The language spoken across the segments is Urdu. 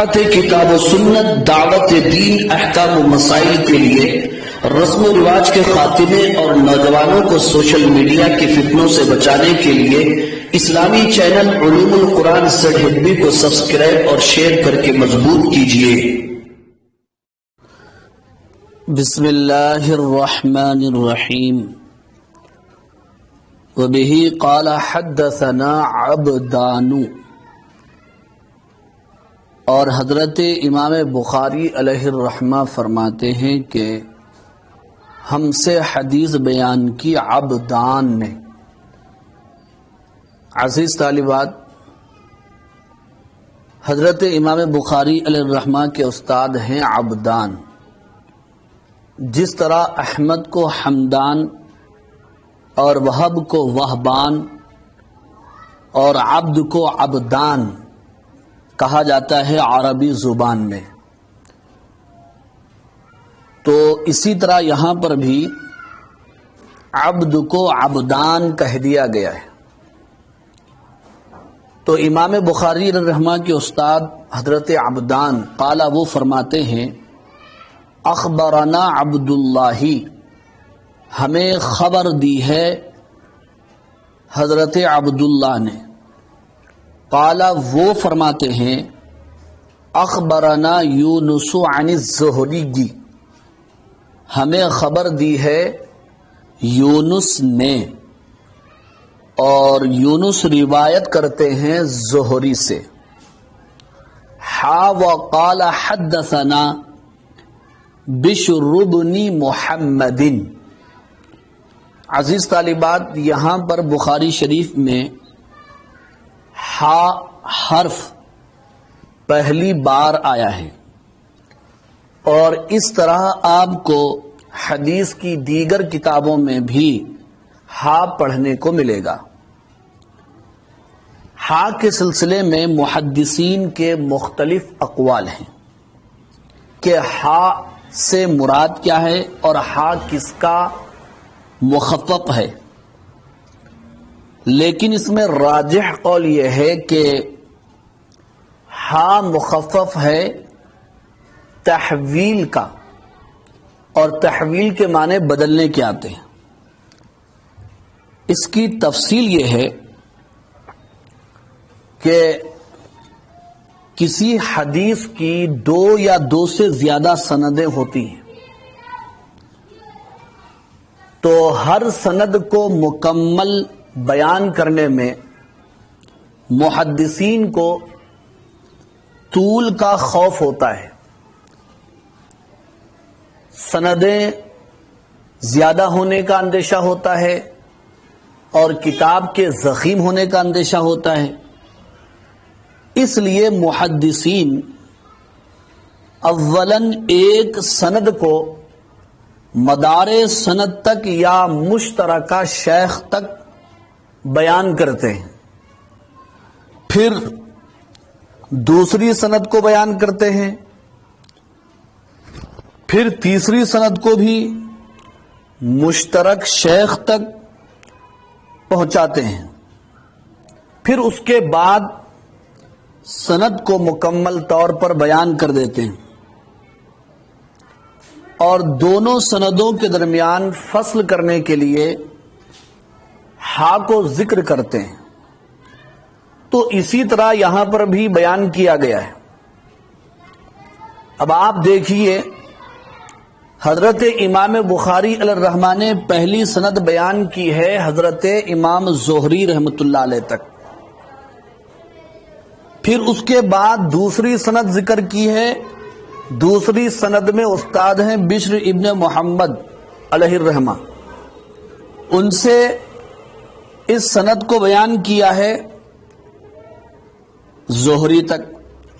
کتاب و سنت دعوت دین احکام و مسائل کے لیے رسم و رواج کے خاتمے اور نوجوانوں کو سوشل میڈیا کے فتنوں سے بچانے کے لیے اسلامی چینل علوم القرآن ZHB کو سبسکرائب اور شیئر کر کے مضبوط کیجیے۔ بسم اللہ الرحمن الرحیم۔ وبہ قال حدثنا عبدان، اور حضرت امام بخاری علیہ الرحمہ فرماتے ہیں کہ ہم سے حدیث بیان کی عبدان نے۔ عزیز طالبات، حضرت امام بخاری علیہ الرحمہ کے استاد ہیں عبدان۔ جس طرح احمد کو حمدان اور وہب کو وہبان اور عبد کو عبدان کہا جاتا ہے عربی زبان میں، تو اسی طرح یہاں پر بھی عبد کو عبدان کہہ دیا گیا ہے۔ تو امام بخاری رحمہ اللہ کے استاد حضرت عبدان قال، وہ فرماتے ہیں اخبرنا عبداللہ، ہمیں خبر دی ہے حضرت عبداللہ نے۔ قال، وہ فرماتے ہیں اخبرنا یونس عن الزہری، ہمیں خبر دی ہے یونس نے، اور یونس روایت کرتے ہیں زہری سے۔ وقال حدثنا بشر بن محمد۔ عزیز طالبات، یہاں پر بخاری شریف میں حرف پہلی بار آیا ہے، اور اس طرح آپ کو حدیث کی دیگر کتابوں میں بھی پڑھنے کو ملے گا۔ کے سلسلے میں محدثین کے مختلف اقوال ہیں کہ سے مراد کیا ہے اور کس کا مخفف ہے، لیکن اس میں راجح قول یہ ہے کہ مخفف ہے تحویل کا، اور تحویل کے معنی بدلنے کے آتے ہیں۔ اس کی تفصیل یہ ہے کہ کسی حدیث کی دو یا دو سے زیادہ سندیں ہوتی ہیں، تو ہر سند کو مکمل بیان کرنے میں محدثین کو طول کا خوف ہوتا ہے، سندیں زیادہ ہونے کا اندیشہ ہوتا ہے اور کتاب کے ضخیم ہونے کا اندیشہ ہوتا ہے۔ اس لیے محدثین اولاً ایک سند کو مدار سند تک یا مشترکہ شیخ تک بیان کرتے ہیں، پھر دوسری سند کو بیان کرتے ہیں، پھر تیسری سند کو بھی مشترک شیخ تک پہنچاتے ہیں، پھر اس کے بعد سند کو مکمل طور پر بیان کر دیتے ہیں، اور دونوں سندوں کے درمیان فصل کرنے کے لیے کو ذکر کرتے ہیں۔ تو اسی طرح یہاں پر بھی بیان کیا گیا ہے۔ اب آپ دیکھیے، حضرت امام بخاری علیہ الرحمہ نے پہلی سند بیان کی ہے حضرت امام زہری رحمۃ اللہ علیہ تک، پھر اس کے بعد دوسری سند ذکر کی ہے۔ دوسری سند میں استاد ہیں بشر ابن محمد علیہ الرحمہ، ان سے اس سند کو بیان کیا ہے زہری تک۔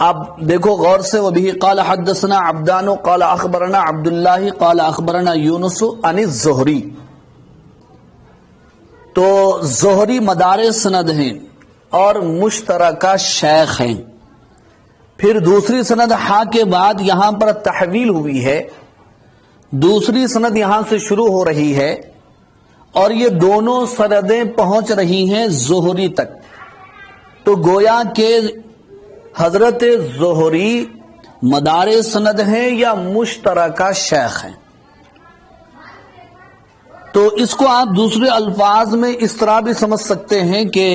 آپ دیکھو غور سے، وبہ قال حدثنا عبدان قال اخبرنا عبداللہ قال اخبرنا یونس عن الزہری۔ تو زہری مدار سند ہیں اور مشترکہ شیخ ہیں۔ پھر دوسری سند کے بعد یہاں پر تحویل ہوئی ہے، دوسری سند یہاں سے شروع ہو رہی ہے، اور یہ دونوں سندیں پہنچ رہی ہیں زہری تک۔ تو گویا کہ حضرت زہری مدار سند ہیں یا مشترکہ شیخ ہیں؟ تو اس کو آپ دوسرے الفاظ میں اس طرح بھی سمجھ سکتے ہیں کہ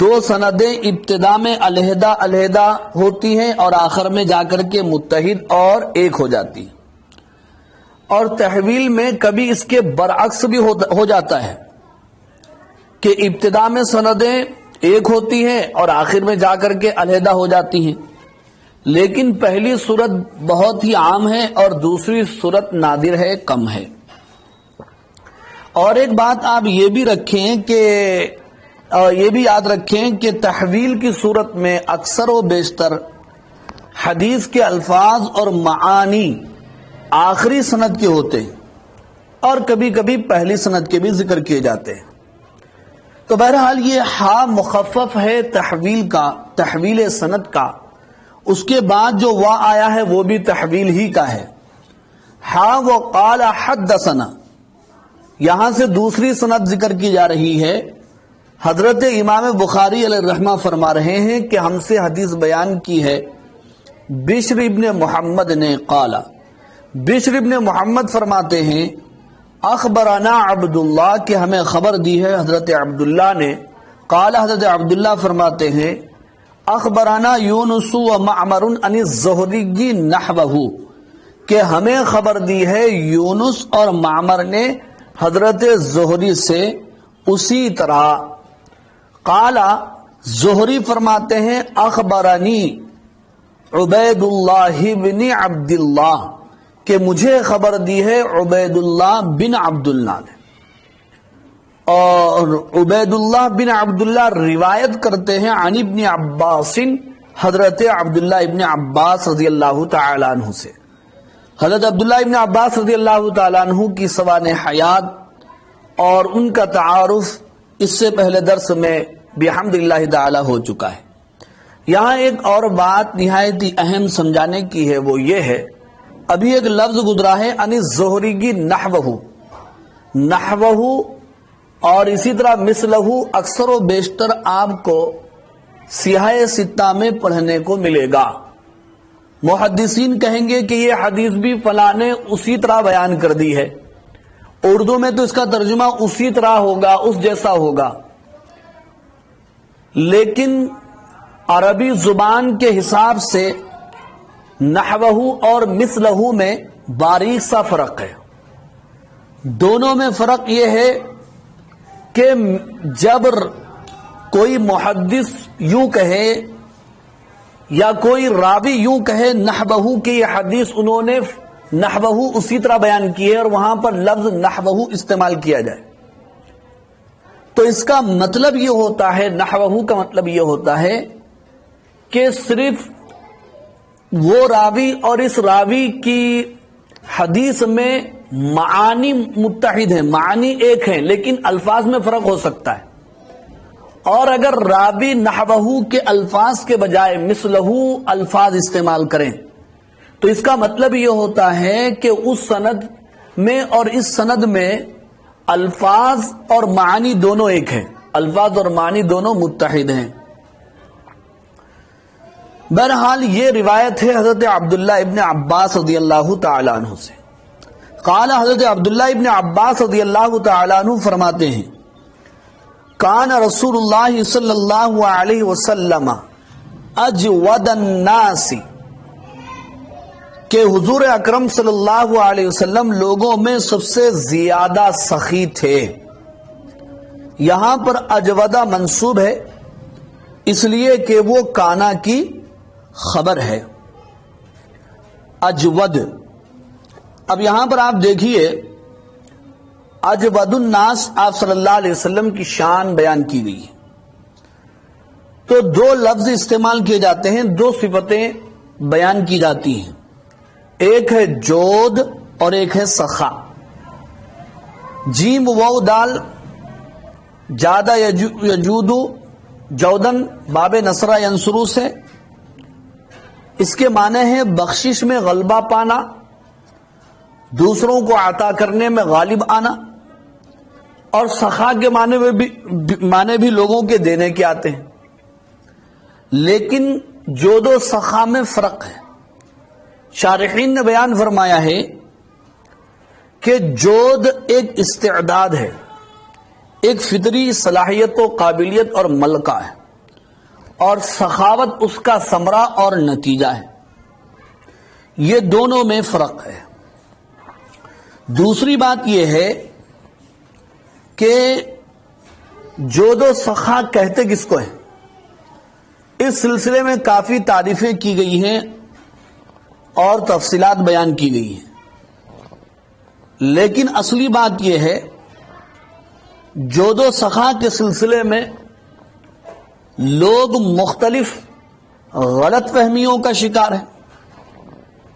دو سندیں ابتدا میں علیحدہ علیحدہ ہوتی ہیں اور آخر میں جا کر کے متحد اور ایک ہو جاتی ہیں، اور تحویل میں کبھی اس کے برعکس بھی ہو جاتا ہے کہ ابتدا میں سندیں ایک ہوتی ہیں اور آخر میں جا کر کے علیحدہ ہو جاتی ہیں، لیکن پہلی صورت بہت ہی عام ہے اور دوسری صورت نادر ہے، کم ہے۔ اور ایک بات آپ یہ بھی رکھیں کہ یہ بھی یاد رکھیں کہ تحویل کی صورت میں اکثر و بیشتر حدیث کے الفاظ اور معانی آخری سند کے ہوتے ہیں اور کبھی کبھی پہلی سند کے بھی ذکر کیے جاتے ہیں۔ تو بہرحال یہ ہا مخفف ہے تحویل کا، تحویل سند کا، اس کے بعد جو وا آیا ہے وہ بھی تحویل ہی کا ہے۔ ہا وقال حدثنا، یہاں سے دوسری سند ذکر کی جا رہی ہے۔ حضرت امام بخاری علیہ الرحمہ فرما رہے ہیں کہ ہم سے حدیث بیان کی ہے بشر ابن محمد نے، قال، بشر ابن محمد فرماتے ہیں اخبرنا عبداللہ، کہ ہمیں خبر دی ہے حضرت عبداللہ نے، قال، حضرت عبداللہ فرماتے ہیں اخبرنا یونس و معمر عن الزہری نحوہ، کہ ہمیں خبر دی ہے یونس اور معمر نے حضرت زہری سے اسی طرح۔ قال، زہری فرماتے ہیں اخبرنی عبید اللہ بن عبداللہ، کہ مجھے خبر دی ہے عبید اللہ بن عبداللہ نے۔ اور عبید اللہ بن عبداللہ روایت کرتے ہیں عن ابن عباس، حضرت عبداللہ ابن عباس رضی اللہ تعالیٰ عنہ سے۔ حضرت عبداللہ ابن عباس رضی اللہ تعالیٰ عنہ کی سوانح حیات اور ان کا تعارف اس سے پہلے درس میں بحمد اللہ تعالی ہو چکا ہے۔ یہاں ایک اور بات نہایت ہی اہم سمجھانے کی ہے، وہ یہ ہے، ابھی ایک لفظ گزرا ہے عن الزہری نحوہ، نحوہ اور اسی طرح مثلہ اکثر و بیشتر آپ کو سیاہ ستہ میں پڑھنے کو ملے گا۔ محدثین کہیں گے کہ یہ حدیث بھی فلاں نے اسی طرح بیان کر دی ہے، اردو میں تو اس کا ترجمہ اسی طرح ہوگا، اس جیسا ہوگا، لیکن عربی زبان کے حساب سے نحوہ اور مثلہ میں باریک سا فرق ہے۔ دونوں میں فرق یہ ہے کہ جب کوئی محدث یوں کہے یا کوئی راوی یوں کہے نحوہ کہ یہ حدیث انہوں نے نحوہ اسی طرح بیان کی ہے اور وہاں پر لفظ نحوہ استعمال کیا جائے، تو اس کا مطلب یہ ہوتا ہے، نحوہ کا مطلب یہ ہوتا ہے کہ صرف وہ راوی اور اس راوی کی حدیث میں معانی متحد ہیں، معانی ایک ہیں، لیکن الفاظ میں فرق ہو سکتا ہے۔ اور اگر راوی نحوہ کے الفاظ کے بجائے مثلہ الفاظ استعمال کریں تو اس کا مطلب یہ ہوتا ہے کہ اس سند میں اور اس سند میں الفاظ اور معنی دونوں ایک ہیں، الفاظ اور معنی دونوں متحد ہیں۔ بہرحال یہ روایت ہے حضرت عبداللہ ابن عباس رضی اللہ تعالی عنہ سے۔ قال، حضرت عبداللہ ابن عباس رضی اللہ تعالی عنہ فرماتے ہیں کان رسول اللہ صلی اللہ علیہ وسلم اجود الناس، کہ حضور اکرم صلی اللہ علیہ وسلم لوگوں میں سب سے زیادہ سخی تھے۔ یہاں پر اجودہ منصوب ہے اس لیے کہ وہ کانا کی خبر ہے، اجود۔ اب یہاں پر آپ دیکھیے اجود الناس آپ صلی اللہ علیہ وسلم کی شان بیان کی گئی ہے، تو دو لفظ استعمال کیے جاتے ہیں، دو صفتیں بیان کی جاتی ہیں، ایک ہے جود اور ایک ہے سخا۔ جیم واو دال، جادہ یجودو جودن باب نصرہ ینصرو سے، اس کے معنی ہے بخشش میں غلبہ پانا، دوسروں کو عطا کرنے میں غالب آنا، اور سخا کے معنی بھی لوگوں کے دینے کے آتے ہیں۔ لیکن جود و سخا میں فرق ہے۔ شارحین نے بیان فرمایا ہے کہ جود ایک استعداد ہے، ایک فطری صلاحیت و قابلیت اور ملکہ ہے، اور سخاوت اس کا ثمرہ اور نتیجہ ہے۔ یہ دونوں میں فرق ہے۔ دوسری بات یہ ہے کہ جود و سخا کہتے کس کو ہے؟ اس سلسلے میں کافی تعریفیں کی گئی ہیں اور تفصیلات بیان کی گئی ہیں، لیکن اصلی بات یہ ہے جود و سخا کے سلسلے میں لوگ مختلف غلط فہمیوں کا شکار ہیں۔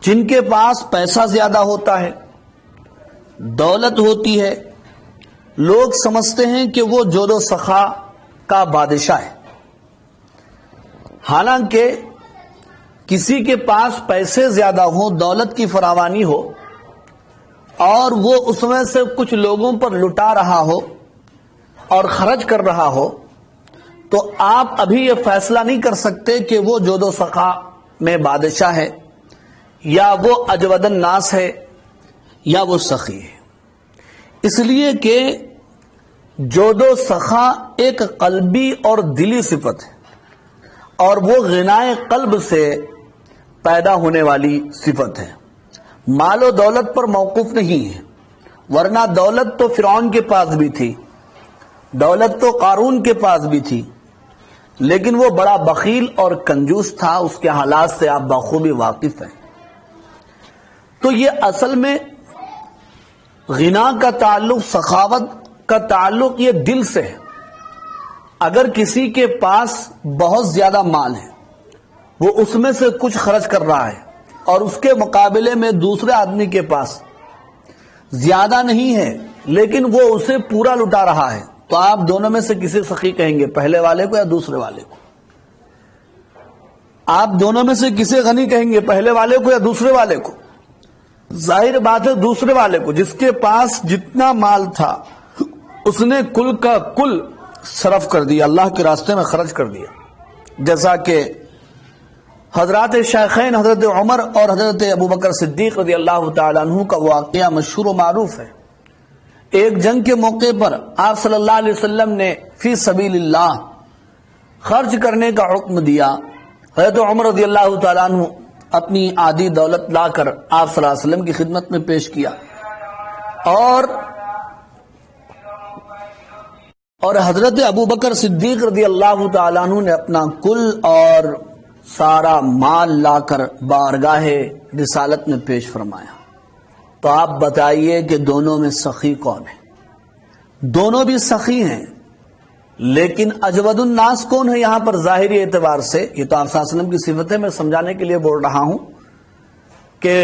جن کے پاس پیسہ زیادہ ہوتا ہے، دولت ہوتی ہے، لوگ سمجھتے ہیں کہ وہ جود و سخا کا بادشاہ ہے، حالانکہ کسی کے پاس پیسے زیادہ ہوں، دولت کی فراوانی ہو، اور وہ اس میں سے کچھ لوگوں پر لٹا رہا ہو اور خرچ کر رہا ہو، تو آپ ابھی یہ فیصلہ نہیں کر سکتے کہ وہ جود و سخا میں بادشاہ ہے، یا وہ اجود الناس ہے، یا وہ سخی ہے۔ اس لیے کہ جود و سخا ایک قلبی اور دلی صفت ہے، اور وہ غنائے قلب سے پیدا ہونے والی صفت ہے، مال و دولت پر موقوف نہیں ہے۔ ورنہ دولت تو فرعون کے پاس بھی تھی، دولت تو قارون کے پاس بھی تھی، لیکن وہ بڑا بخیل اور کنجوس تھا، اس کے حالات سے آپ بخوبی واقف ہیں۔ تو یہ اصل میں غنا کا تعلق، سخاوت کا تعلق یہ دل سے ہے۔ اگر کسی کے پاس بہت زیادہ مال ہے، وہ اس میں سے کچھ خرچ کر رہا ہے، اور اس کے مقابلے میں دوسرے آدمی کے پاس زیادہ نہیں ہے لیکن وہ اسے پورا لٹا رہا ہے، تو آپ دونوں میں سے کسے سخی کہیں گے، پہلے والے کو یا دوسرے والے کو؟ آپ دونوں میں سے کسے غنی کہیں گے، پہلے والے کو یا دوسرے والے کو؟ ظاہر بات ہے دوسرے والے کو۔ جس کے پاس جتنا مال تھا اس نے کل کا کل صرف کر دیا، اللہ کے راستے میں خرچ کر دیا، جیسا کہ حضرات شیخین حضرت عمر اور حضرت ابوبکر صدیق رضی اللہ تعالیٰ عنہ کا واقعہ مشہور و معروف ہے۔ ایک جنگ کے موقع پر آپ صلی اللہ علیہ وسلم نے فی سبیل اللہ خرچ کرنے کا حکم دیا۔ حضرت عمر رضی اللہ تعالیٰ عنہ اپنی آدھی دولت لا کر آپ صلی اللہ علیہ وسلم کی خدمت میں پیش کیا، اور حضرت ابوبکر صدیق رضی اللہ تعالیٰ عنہ نے اپنا کل اور سارا مال لا کر بارگاہ رسالت میں پیش فرمایا۔ تو آپ بتائیے کہ دونوں میں سخی کون ہے؟ دونوں بھی سخی ہیں، لیکن اجود الناس کون ہے یہاں پر ظاہری اعتبار سے؟ یہ تو آپ صلی اللہ علیہ وسلم کی صفت ہے، میں سمجھانے کے لیے بول رہا ہوں کہ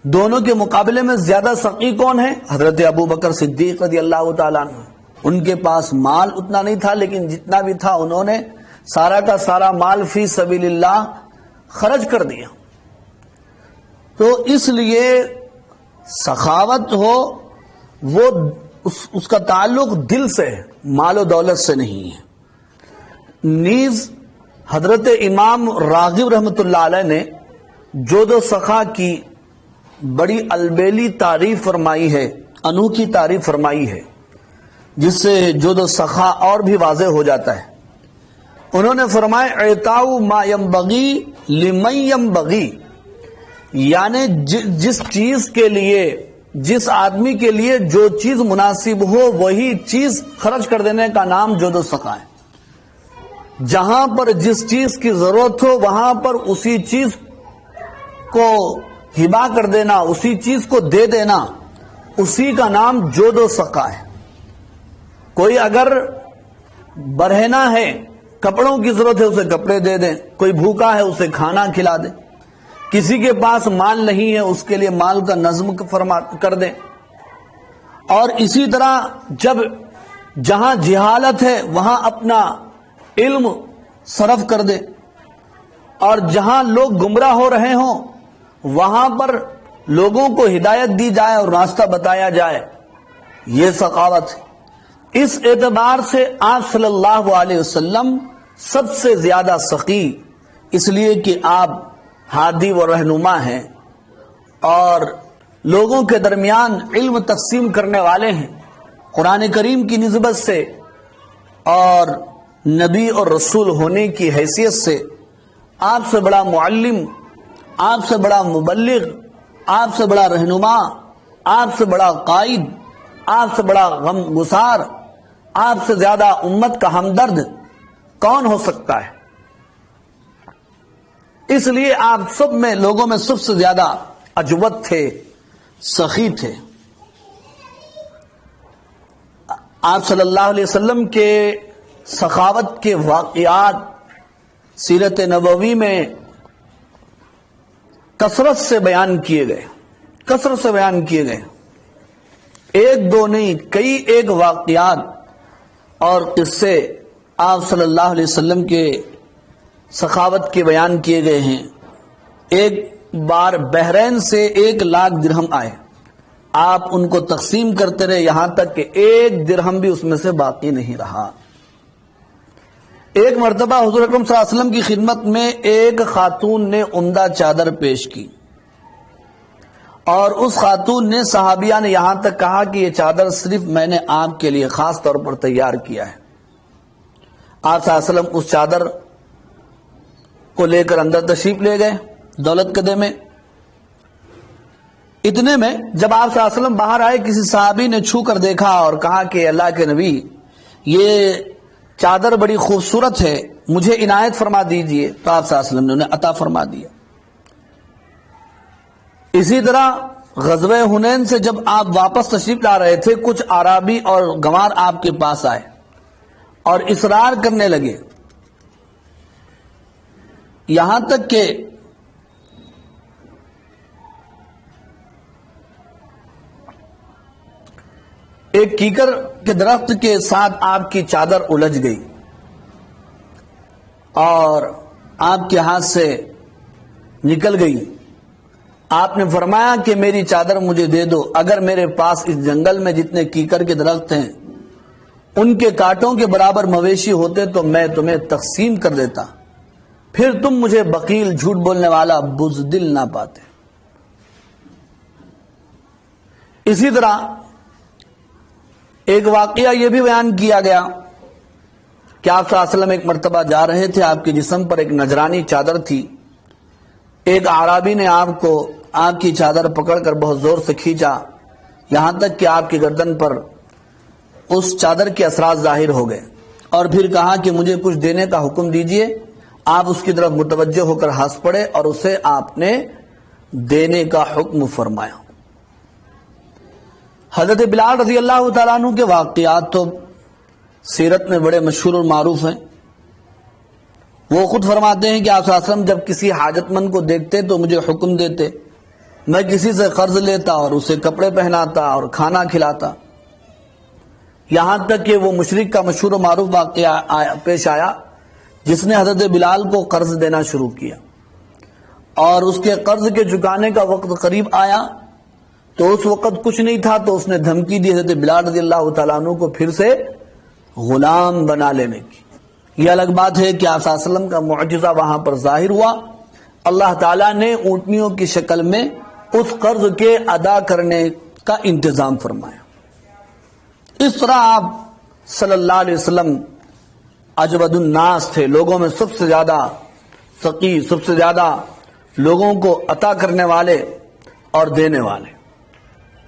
دونوں کے مقابلے میں زیادہ سخی کون ہے؟ حضرت ابوبکر صدیق رضی اللہ تعالیٰ عنہ۔ ان کے پاس مال اتنا نہیں تھا، لیکن جتنا بھی تھا انہوں نے سارا کا سارا مال فی سبیل اللہ خرچ کر دیا۔ تو اس لیے سخاوت ہو وہ اس کا تعلق دل سے ہے، مال و دولت سے نہیں ہے۔ نیز حضرت امام راغب رحمۃ اللہ علیہ نے جود و سخا کی بڑی البیلی تعریف فرمائی ہے، انوکھی تعریف فرمائی ہے، جس سے جود و سخا اور بھی واضح ہو جاتا ہے۔ انہوں نے فرمایا اعطاء ما ينبغي لمن ينبغي، یعنی جس چیز کے لیے، جس آدمی کے لیے جو چیز مناسب ہو وہی چیز خرچ کر دینے کا نام جود و سخا ہے۔ جہاں پر جس چیز کی ضرورت ہو وہاں پر اسی چیز کو ہبا کر دینا، اسی چیز کو دے دینا، اسی کا نام جود و سخا ہے۔ کوئی اگر برہنہ ہے، کپڑوں کی ضرورت ہے، اسے کپڑے دے دیں، کوئی بھوکا ہے اسے کھانا کھلا دیں، کسی کے پاس مال نہیں ہے اس کے لیے مال کا نظم کر دیں۔ اور اسی طرح جہاں جہالت ہے وہاں اپنا علم صرف کر دیں، اور جہاں لوگ گمراہ ہو رہے ہوں وہاں پر لوگوں کو ہدایت دی جائے اور راستہ بتایا جائے، یہ سخاوت ہے۔ اس اعتبار سے آپ صلی اللہ علیہ وسلم سب سے زیادہ سخی، اس لیے کہ آپ ہادی و رہنما ہیں اور لوگوں کے درمیان علم تقسیم کرنے والے ہیں قرآن کریم کی نسبت سے اور نبی اور رسول ہونے کی حیثیت سے۔ آپ سے بڑا معلم، آپ سے بڑا مبلغ، آپ سے بڑا رہنما، آپ سے بڑا قائد، آپ سے بڑا غم گسار، آپ سے زیادہ امت کا ہمدرد کون ہو سکتا ہے؟ اس لیے آپ سب میں، لوگوں میں سب سے زیادہ اجود تھے، سخی تھے۔ آپ صلی اللہ علیہ وسلم کے سخاوت کے واقعات سیرت نبوی میں کثرت سے بیان کیے گئے، ایک دو نہیں، کئی ایک واقعات اور قصے آپ صلی اللہ علیہ وسلم کے سخاوت کے بیان کیے گئے ہیں۔ ایک بار بحرین سے 1,00,000 درہم آئے، آپ ان کو تقسیم کرتے رہے یہاں تک کہ 1 درہم بھی اس میں سے باقی نہیں رہا۔ ایک مرتبہ حضور اکرم صلی اللہ علیہ وسلم کی خدمت میں ایک خاتون نے عمدہ چادر پیش کی اور اس خاتون نے، صحابیہ نے یہاں تک کہا کہ یہ چادر صرف میں نے آپ کے لیے خاص طور پر تیار کیا ہے۔ آپ صلی اللہ علیہ وسلم اس چادر کو لے کر اندر تشریف لے گئے دولت قدے میں۔ اتنے میں جب آپ صلی اللہ علیہ وسلم باہر آئے، کسی صحابی نے چھو کر دیکھا اور کہا کہ اللہ کے نبی، یہ چادر بڑی خوبصورت ہے، مجھے عنایت فرما دیجئے۔ تو آپ صلی اللہ علیہ وسلم نے انہیں عطا فرما دیا۔ اسی طرح غزوہ حنین سے جب آپ واپس تشریف لا رہے تھے، کچھ اعرابی اور گنوار آپ کے پاس آئے اور اصرار کرنے لگے، یہاں تک کہ ایک کیکر کے درخت کے ساتھ آپ کی چادر الجھ گئی اور آپ کے ہاتھ سے نکل گئی۔ آپ نے فرمایا کہ میری چادر مجھے دے دو، اگر میرے پاس اس جنگل میں جتنے کیکر کے درخت ہیں ان کے کانٹوں کے برابر مویشی ہوتے تو میں تمہیں تقسیم کر دیتا، پھر تم مجھے بخیل، جھوٹ بولنے والا، بزدل نہ پاتے۔ اسی طرح ایک واقعہ یہ بھی بیان کیا گیا کہ آپ صلی اللہ علیہ وسلم ایک مرتبہ جا رہے تھے، آپ کے جسم پر ایک نجرانی چادر تھی، ایک اعرابی نے آپ کو آپ کی چادر پکڑ کر بہت زور سے کھینچا، یہاں تک کہ آپ کی گردن پر اس چادر کے اثرات ظاہر ہو گئے، اور پھر کہا کہ مجھے کچھ دینے کا حکم دیجئے۔ آپ اس کی طرف متوجہ ہو کر ہنس پڑے اور اسے آپ نے دینے کا حکم فرمایا۔ حضرت بلال رضی اللہ تعالیٰ عنہ کے واقعات تو سیرت میں بڑے مشہور اور معروف ہیں۔ وہ خود فرماتے ہیں کہ آپ صلی اللہ علیہ وسلم جب کسی حاجت مند کو دیکھتے تو مجھے حکم دیتے، میں کسی سے قرض لیتا اور اسے کپڑے پہناتا اور کھانا کھلاتا، یہاں تک کہ وہ مشرک کا مشہور و معروف واقعہ پیش آیا جس نے حضرت بلال کو قرض دینا شروع کیا، اور اس کے قرض کے چکانے کا وقت قریب آیا تو اس وقت کچھ نہیں تھا، تو اس نے دھمکی دی حضرت بلال رضی اللہ تعالیٰ عنہ کو پھر سے غلام بنا لینے کی۔ یہ الگ بات ہے کہ آپ صلی اللہ علیہ وسلم کا معجزہ وہاں پر ظاہر ہوا، اللہ تعالیٰ نے اونٹنیوں کی شکل میں اس قرض کے ادا کرنے کا انتظام فرمایا۔ اس طرح آپ صلی اللہ علیہ وسلم اجود الناس تھے، لوگوں میں سب سے زیادہ سقی، سب سے زیادہ لوگوں کو عطا کرنے والے اور دینے والے۔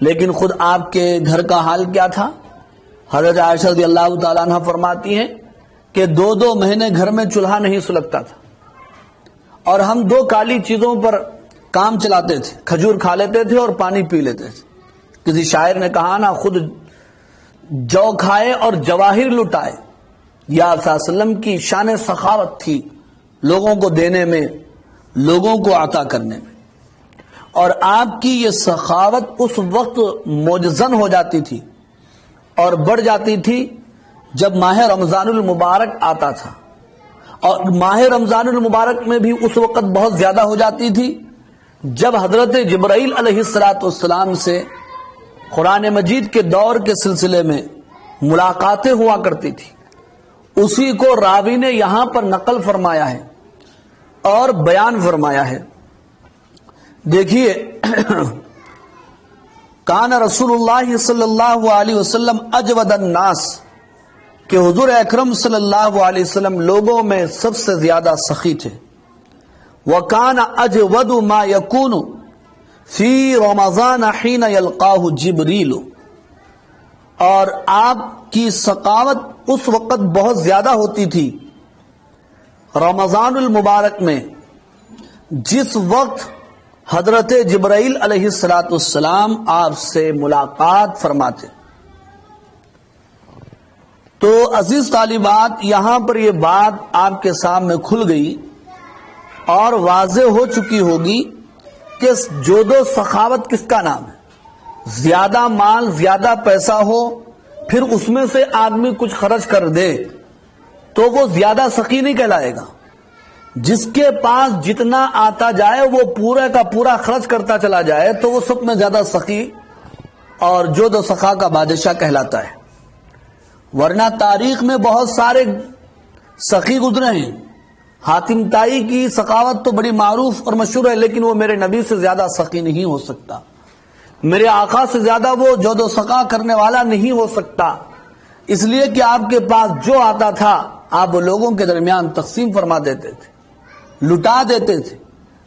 لیکن خود آپ کے گھر کا حال کیا تھا؟ حضرت عائشہ رضی اللہ تعالیٰ عنہ فرماتی ہیں کہ 2 مہینے گھر میں چولہا نہیں سلگتا تھا، اور ہم 2 کالی چیزوں پر کام چلاتے تھے، کھجور کھا لیتے تھے اور پانی پی لیتے تھے۔ کسی شاعر نے کہا نا، خود جو کھائے اور جواہر لٹائے۔ یہ آپ صلی اللہ علیہ وسلم کی شان سخاوت تھی، لوگوں کو دینے میں، لوگوں کو عطا کرنے میں۔ اور آپ کی یہ سخاوت اس وقت موجزن ہو جاتی تھی اور بڑھ جاتی تھی جب ماہ رمضان المبارک آتا تھا، اور ماہ رمضان المبارک میں بھی اس وقت بہت زیادہ ہو جاتی تھی جب حضرت جبرائیل علیہ السلام سے قرآن مجید کے دور کے سلسلے میں ملاقاتیں ہوا کرتی تھی۔ اسی کو راوی نے یہاں پر نقل فرمایا ہے اور بیان فرمایا ہے۔ دیکھیے کان رسول اللہ صلی اللہ علیہ وسلم اجود الناس، کہ حضور اکرم صلی اللہ علیہ وسلم لوگوں میں سب سے زیادہ سخی تھے۔ وَكَانَ أَجْوَدُ مَا يَكُونُ فِي رَمَضَانَ حِينَ يَلْقَاهُ جِبْرِيلُ، اور آپ کی سخاوت اس وقت بہت زیادہ ہوتی تھی رمضان المبارک میں، جس وقت حضرت جبرائیل علیہ السلام آپ سے ملاقات فرماتے۔ تو عزیز طالبات، یہاں پر یہ بات آپ کے سامنے کھل گئی اور واضح ہو چکی ہوگی کہ جود و سخاوت کس کا نام ہے۔ زیادہ مال، زیادہ پیسہ ہو، پھر اس میں سے آدمی کچھ خرچ کر دے تو وہ زیادہ سخی نہیں کہلائے گا۔ جس کے پاس جتنا آتا جائے وہ پورا کا پورا خرچ کرتا چلا جائے تو وہ سب میں زیادہ سخی اور جود و سخا کا بادشاہ کہلاتا ہے۔ ورنہ تاریخ میں بہت سارے سخی گزرے ہیں۔ حاتم طائی کی سخاوت تو بڑی معروف اور مشہور ہے، لیکن وہ میرے نبی سے زیادہ سخی نہیں ہو سکتا، میرے آقا سے زیادہ وہ جود و سخا کرنے والا نہیں ہو سکتا، اس لیے کہ آپ کے پاس جو آتا تھا آپ وہ لوگوں کے درمیان تقسیم فرما دیتے تھے، لٹا دیتے تھے۔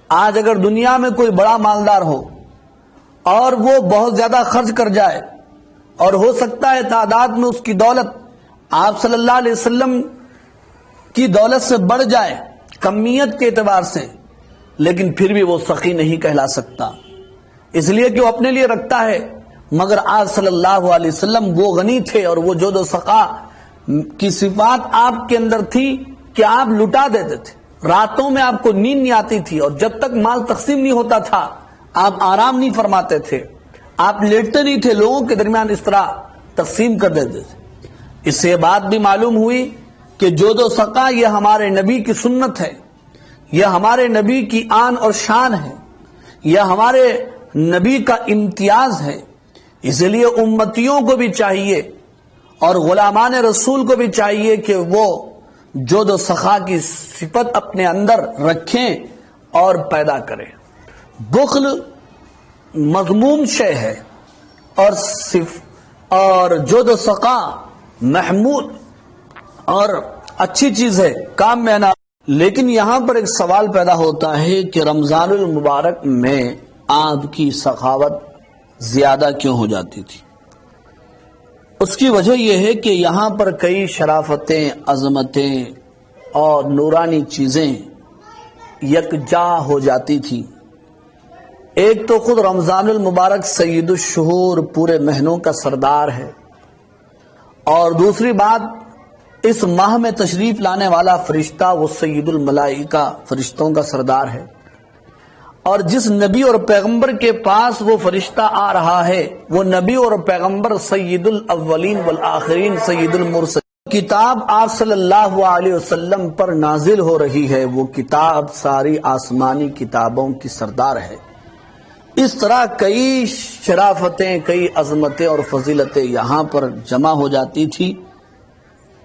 آج اگر دنیا میں کوئی بڑا مالدار ہو اور وہ بہت زیادہ خرچ کر جائے، اور ہو سکتا ہے تعداد میں اس کی دولت آپ صلی اللہ علیہ وسلم کی دولت سے بڑھ جائے کمیت کے اعتبار سے، لیکن پھر بھی وہ سخی نہیں کہلا سکتا، اس لیے کہ وہ اپنے لیے رکھتا ہے۔ مگر آج صلی اللہ علیہ وسلم وہ غنی تھے اور وہ جود و سخا کی صفات آپ کے اندر تھی کہ آپ لٹا دیتے تھے۔ راتوں میں آپ کو نیند نہیں آتی تھی، اور جب تک مال تقسیم نہیں ہوتا تھا آپ آرام نہیں فرماتے تھے، آپ لیٹتے نہیں تھے، لوگوں کے درمیان اس طرح تقسیم کر دیتے تھے۔ اس سے بات بھی معلوم ہوئی کہ جود و سخا یہ ہمارے نبی کی سنت ہے، یہ ہمارے نبی کی آن اور شان ہے، یہ ہمارے نبی کا امتیاز ہے۔ اس لیے امتیوں کو بھی چاہیے اور غلامان رسول کو بھی چاہیے کہ وہ جود و سخا کی صفت اپنے اندر رکھیں اور پیدا کریں۔ بخل مذموم شے ہے اور جود و سخا محمود اور اچھی چیز ہے، کام میں آنا۔ لیکن یہاں پر ایک سوال پیدا ہوتا ہے کہ رمضان المبارک میں آپ کی سخاوت زیادہ کیوں ہو جاتی تھی؟ اس کی وجہ یہ ہے کہ یہاں پر کئی شرافتیں، عظمتیں اور نورانی چیزیں یکجا ہو جاتی تھی۔ ایک تو خود رمضان المبارک سید الشہور، پورے مہینوں کا سردار ہے، اور دوسری بات اس ماہ میں تشریف لانے والا فرشتہ وہ سید الملائکہ، فرشتوں کا سردار ہے، اور جس نبی اور پیغمبر کے پاس وہ فرشتہ آ رہا ہے وہ نبی اور پیغمبر سید الاولین والآخرین، سید المرسلین۔ کتاب آپ صلی اللہ علیہ وسلم پر نازل ہو رہی ہے، وہ کتاب ساری آسمانی کتابوں کی سردار ہے۔ اس طرح کئی شرافتیں، کئی عظمتیں اور فضیلتیں یہاں پر جمع ہو جاتی تھی،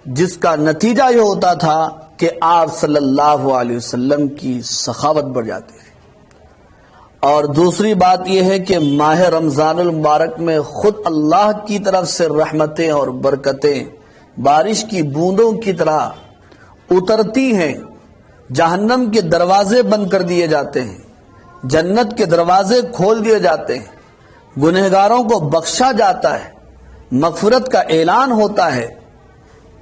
جس کا نتیجہ یہ ہوتا تھا کہ آپ صلی اللہ علیہ وسلم کی سخاوت بڑھ جاتی تھی۔ اور دوسری بات یہ ہے کہ ماہ رمضان المبارک میں خود اللہ کی طرف سے رحمتیں اور برکتیں بارش کی بوندوں کی طرح اترتی ہیں، جہنم کے دروازے بند کر دیے جاتے ہیں، جنت کے دروازے کھول دیے جاتے ہیں، گنہگاروں کو بخشا جاتا ہے، مغفرت کا اعلان ہوتا ہے۔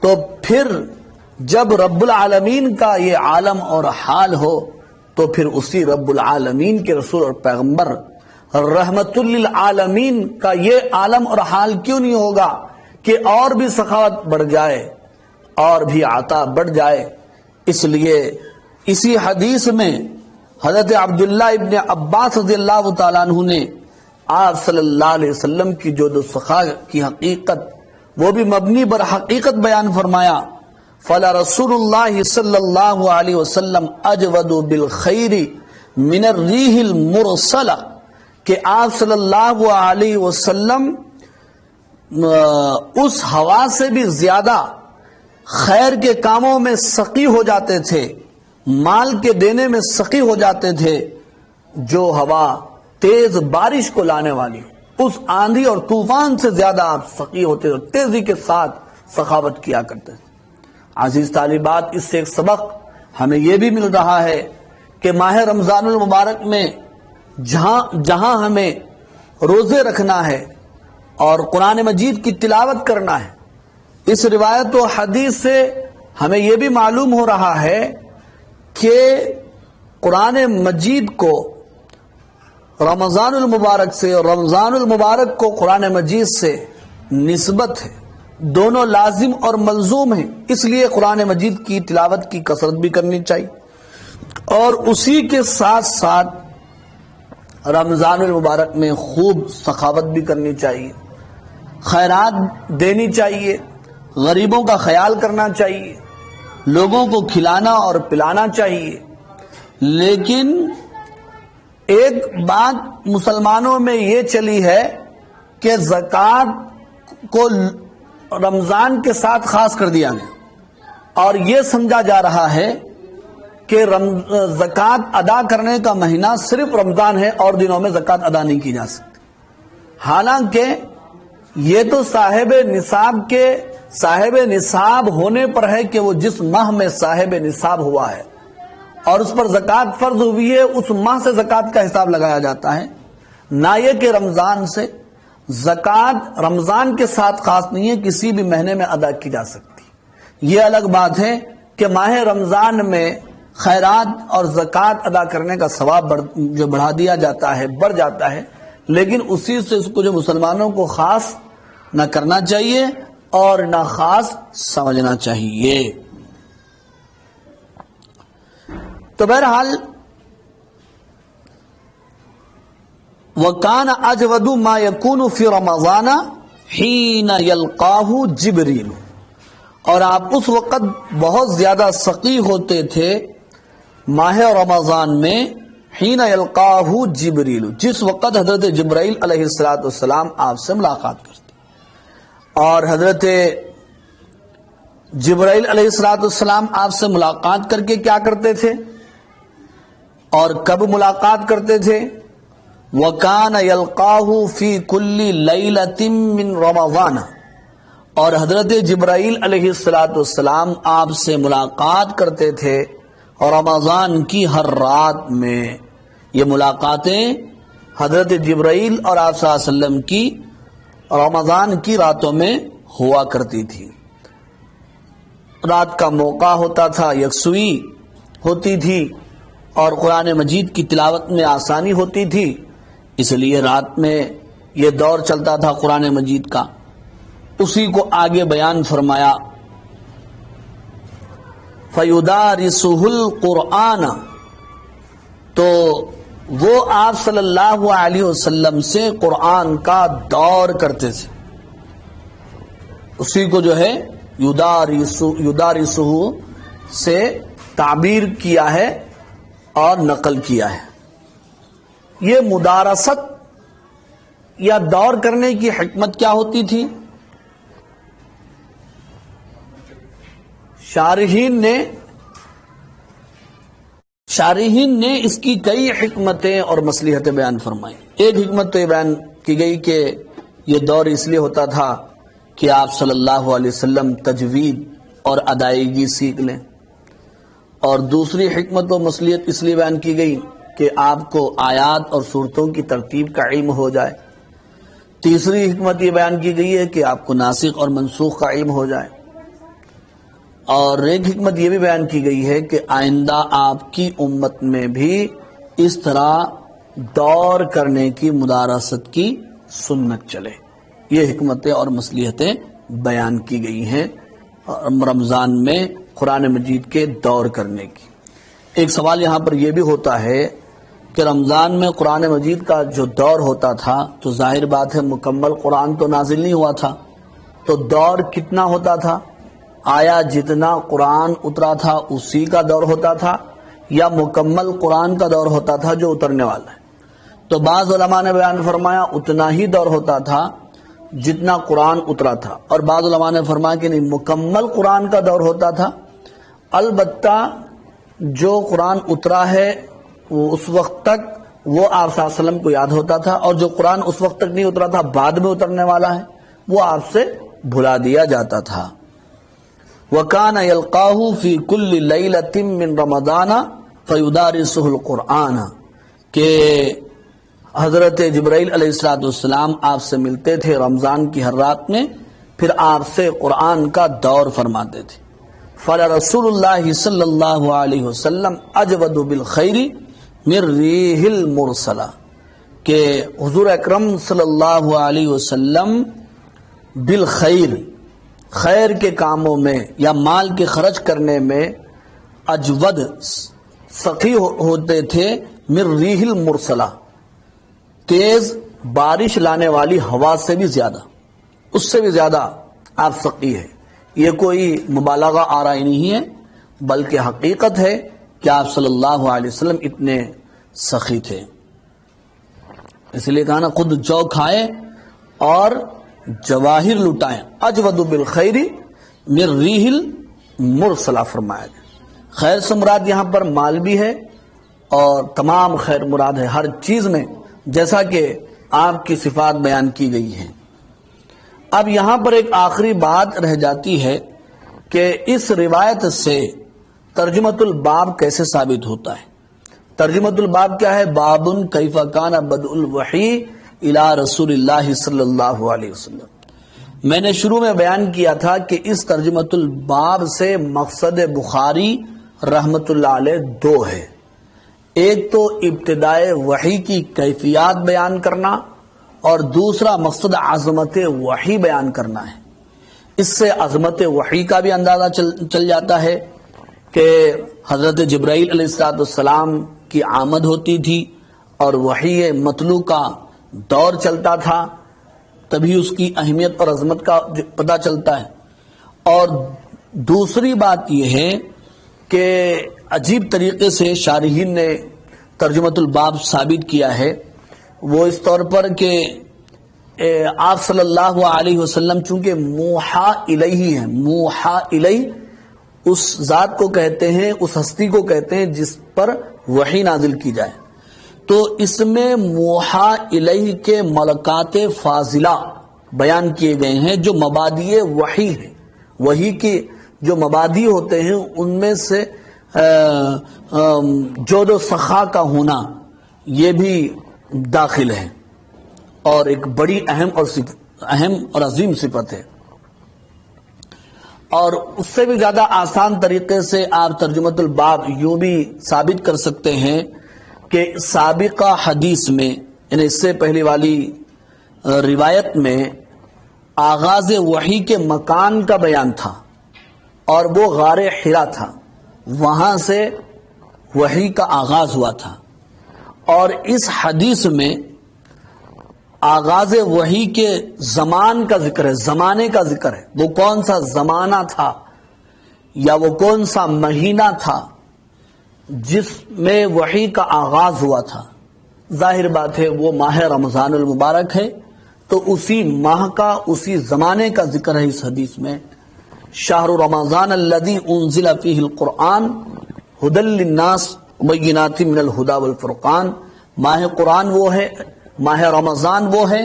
تو پھر جب رب العالمین کا یہ عالم اور حال ہو تو پھر اسی رب العالمین کے رسول اور پیغمبر رحمت للعالمین کا یہ عالم اور حال کیوں نہیں ہوگا کہ اور بھی سخاوت بڑھ جائے اور بھی عطا بڑھ جائے۔ اس لیے اسی حدیث میں حضرت عبداللہ ابن عباس رضی اللہ تعالیٰ عنہ نے آپ صلی اللہ علیہ وسلم کی جود و سخا کی حقیقت، وہ بھی مبنی بر حقیقت بیان فرمایا۔ فلا رسول اللہ صلی اللہ علیہ وسلم اجود بالخیر من الریح المرسلہ، کہ آپ صلی اللہ علیہ وسلم اس ہوا سے بھی زیادہ خیر کے کاموں میں سخی ہو جاتے تھے، مال کے دینے میں سخی ہو جاتے تھے، جو ہوا تیز بارش کو لانے والی اس آندھی اور طوفان سے زیادہ آپ سخی ہوتے اور تیزی کے ساتھ سخاوت کیا کرتے تھے۔ عزیز طالبات، اس سے ایک سبق ہمیں یہ بھی مل رہا ہے کہ ماہ رمضان المبارک میں جہاں ہمیں روزے رکھنا ہے اور قرآن مجید کی تلاوت کرنا ہے، اس روایت و حدیث سے ہمیں یہ بھی معلوم ہو رہا ہے کہ قرآن مجید کو رمضان المبارک سے اور رمضان المبارک کو قرآن مجید سے نسبت ہے، دونوں لازم اور ملزوم ہیں۔ اس لیے قرآن مجید کی تلاوت کی کثرت بھی کرنی چاہیے اور اسی کے ساتھ ساتھ رمضان المبارک میں خوب سخاوت بھی کرنی چاہیے، خیرات دینی چاہیے، غریبوں کا خیال کرنا چاہیے، لوگوں کو کھلانا اور پلانا چاہیے۔ لیکن ایک بات مسلمانوں میں یہ چلی ہے کہ زکوٰۃ کو رمضان کے ساتھ خاص کر دیا گیا اور یہ سمجھا جا رہا ہے کہ زکوٰۃ ادا کرنے کا مہینہ صرف رمضان ہے اور دنوں میں زکوٰۃ ادا نہیں کی جا سکتی۔ حالانکہ یہ تو صاحب نصاب ہونے پر ہے کہ وہ جس ماہ میں صاحب نصاب ہوا ہے اور اس پر زکوٰۃ فرض ہوئی ہے اس ماہ سے زکوٰۃ کا حساب لگایا جاتا ہے، نہ یہ کہ رمضان سے۔ زکوٰۃ رمضان کے ساتھ خاص نہیں ہے، کسی بھی مہینے میں ادا کی جا سکتی۔ یہ الگ بات ہے کہ ماہ رمضان میں خیرات اور زکوٰۃ ادا کرنے کا ثواب جو بڑھا دیا جاتا ہے، بڑھ جاتا ہے، لیکن اسی سے اس کو جو مسلمانوں کو خاص نہ کرنا چاہیے اور نہ خاص سمجھنا چاہیے۔ تو بہرحال وَكَانَ أَجْوَدُ مَا يَكُونُ فِي رَمَضَانَ حِينَ يَلْقَاهُ جِبْرِيلُ، اور آپ اس وقت بہت زیادہ سخی ہوتے تھے ماہ رمضان میں، حین یلقاہ جبریل، جس وقت حضرت جبرائیل علیہ السلام آپ سے ملاقات کرتے، اور حضرت جبرائیل علیہ السلام آپ سے ملاقات کر کے کیا کرتے تھے اور کب ملاقات کرتے تھے؟ وَكَانَ يَلْقَاهُ فِي كُلِّ لَيْلَةٍ مِّن رَمَضَانَ، اور حضرت جبرائیل علیہ السلام آپ سے ملاقات کرتے تھے اور رمضان کی ہر رات میں۔ یہ ملاقاتیں حضرت جبرائیل اور آپ صلی اللہ علیہ وسلم کی رمضان کی راتوں میں ہوا کرتی تھی۔ رات کا موقع ہوتا تھا، یکسوئی ہوتی تھی اور قرآن مجید کی تلاوت میں آسانی ہوتی تھی، اس لیے رات میں یہ دور چلتا تھا قرآن مجید کا۔ اسی کو آگے بیان فرمایا، فَيُدَارِسُهُ الْقُرْآنَ، تو وہ آپ صلی اللہ علیہ وسلم سے قرآن کا دور کرتے تھے۔ اسی کو جو ہے یدارسہ سے تعبیر کیا ہے اور نقل کیا ہے۔ یہ مدارست یا دور کرنے کی حکمت کیا ہوتی تھی؟ شارحین نے اس کی کئی حکمتیں اور مصلحتیں بیان فرمائی۔ ایک حکمت تو یہ بیان کی گئی کہ یہ دور اس لیے ہوتا تھا کہ آپ صلی اللہ علیہ وسلم تجوید اور ادائیگی سیکھ لیں، اور دوسری حکمت و مصلحت اس لیے بیان کی گئی کہ آپ کو آیات اور صورتوں کی ترتیب کا علم ہو جائے۔ تیسری حکمت یہ بیان کی گئی ہے کہ آپ کو ناسخ اور منسوخ کا علم ہو جائے، اور ایک حکمت یہ بھی بیان کی گئی ہے کہ آئندہ آپ کی امت میں بھی اس طرح دور کرنے کی مدارست کی سنت چلے۔ یہ حکمتیں اور مصلحتیں بیان کی گئی ہیں رمضان میں قرآن مجید کے دور کرنے کی۔ ایک سوال یہاں پر یہ بھی ہوتا ہے کہ رمضان میں قرآن مجید کا جو دور ہوتا تھا تو ظاہر بات ہے مکمل قرآن تو نازل نہیں ہوا تھا، تو دور کتنا ہوتا تھا؟ آیا جتنا قرآن اترا تھا اسی کا دور ہوتا تھا یا مکمل قرآن کا دور ہوتا تھا جو اترنے والا ہے؟ تو بعض علماء نے بیان فرمایا اتنا ہی دور ہوتا تھا جتنا قرآن اترا تھا، اور بعض علماء نے فرمایا کہ نہیں، مکمل قرآن کا دور ہوتا تھا، البتہ جو قرآن اترا ہے وہ اس وقت تک وہ آپ صلی اللہ علیہ وسلم کو یاد ہوتا تھا، اور جو قرآن اس وقت تک نہیں اترا تھا، بعد میں اترنے والا ہے، وہ آپ سے بھلا دیا جاتا تھا۔ وَكَانَ يَلْقَاهُ فِي كُلِّ لَيْلَةٍ مِّن رَمَضَانَ فَيُدَارِسُهُ الْقُرْآنَ، کہ حضرت جبرائیل علیہ السلام آپ سے ملتے تھے رمضان کی ہر رات میں، پھر آپ سے قرآن کا دور فرماتے تھے۔ فَلَرَسُولُ اللَّهِ صلی اللہ علیہ وسلم اجود بالخیر من ریح المرسلہ، کہ حضور اکرم صلی اللہ علیہ وسلم بالخیر، خیر کے کاموں میں یا مال کے خرچ کرنے میں اجود، سخی ہوتے تھے، من ریح المرسلہ، تیز بارش لانے والی ہوا سے بھی زیادہ، اس سے بھی زیادہ آپ سخی ہے۔ یہ کوئی مبالغہ آرائی نہیں ہے، بلکہ حقیقت ہے کہ آپ صلی اللہ علیہ وسلم اتنے سخی تھے۔ اس لیے کہا نا، خود جو کھائے اور جواہر لٹائیں، اجود بالخیر من ریح المرسلہ فرمایا گیا۔ خیر سے مراد یہاں پر مال بھی ہے اور تمام خیر مراد ہے ہر چیز میں، جیسا کہ آپ کی صفات بیان کی گئی ہیں۔ اب یہاں پر ایک آخری بات رہ جاتی ہے کہ اس روایت سے ترجمۃ الباب کیسے ثابت ہوتا ہے۔ ترجمۃ الباب کیا ہے؟ باب کیف کان بدء الوحی الی رسول اللہ صلی اللہ علیہ وسلم۔ میں نے شروع میں بیان کیا تھا کہ اس ترجمۃ الباب سے مقصد بخاری رحمۃ اللہ علیہ دو ہے، ایک تو ابتدائے وحی کی کیفیات بیان کرنا، اور دوسرا مقصد عظمت وحی بیان کرنا ہے۔ اس سے عظمت وحی کا بھی اندازہ چل جاتا ہے کہ حضرت جبرائیل علیہ السلام کی آمد ہوتی تھی اور وحی مطلوع کا دور چلتا تھا، تبھی اس کی اہمیت اور عظمت کا پتہ چلتا ہے۔ اور دوسری بات یہ ہے کہ عجیب طریقے سے شارحین نے ترجمۃ الباب ثابت کیا ہے، وہ اس طور پر کہ آپ صلی اللہ علیہ وسلم چونکہ موحا الیہ ہیں، موحا الیہ اس ذات کو کہتے ہیں، اس ہستی کو کہتے ہیں جس پر وحی نازل کی جائے، تو اس میں موحا الیہ کے ملکات فاضلہ بیان کیے گئے ہیں جو مبادئ وحی ہیں۔ وحی کے جو مبادئ ہوتے ہیں ان میں سے جود و سخا کا ہونا یہ بھی داخل ہے، اور ایک بڑی اہم اور عظیم صفت ہے۔ اور اس سے بھی زیادہ آسان طریقے سے آپ ترجمۃ الباب یوں بھی ثابت کر سکتے ہیں کہ سابقہ حدیث میں، یعنی اس سے پہلی والی روایت میں آغاز وحی کے مکان کا بیان تھا، اور وہ غار حرا تھا، وہاں سے وحی کا آغاز ہوا تھا۔ اور اس حدیث میں آغاز وحی کے زمان کا ذکر ہے، زمانے کا ذکر ہے، وہ کون سا زمانہ تھا یا وہ کون سا مہینہ تھا جس میں وحی کا آغاز ہوا تھا۔ ظاہر بات ہے وہ ماہ رمضان المبارک ہے، تو اسی ماہ کا، اسی زمانے کا ذکر ہے اس حدیث میں۔ شہر رمضان الذی انزل فیہ القرآن ھدی للناس وبینات من الھدی والفرقان، ماہ قرآن وہ ہے، ماہ رمضان وہ ہے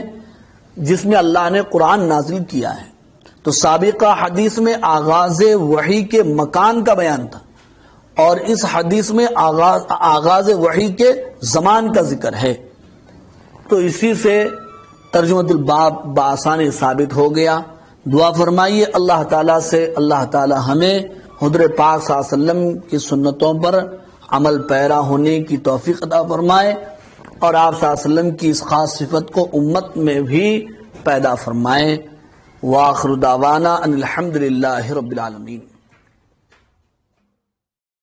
جس میں اللہ نے قرآن نازل کیا ہے۔ تو سابقہ حدیث میں آغاز وحی کے مکان کا بیان تھا، اور اس حدیث میں آغاز وحی کے زمان کا ذکر ہے، تو اسی سے ترجمۃ الباب بآسانی ثابت ہو گیا۔ دعا فرمائیے اللہ تعالیٰ سے، اللہ تعالیٰ ہمیں حضور پاک صلی اللہ علیہ وسلم کی سنتوں پر عمل پیرا ہونے کی توفیق عطا فرمائے، اور آپ صلی اللہ علیہ وسلم کی اس خاص صفت کو امت میں بھی پیدا فرمائے۔ وآخر دعوانا ان الحمد للہ رب العالمین۔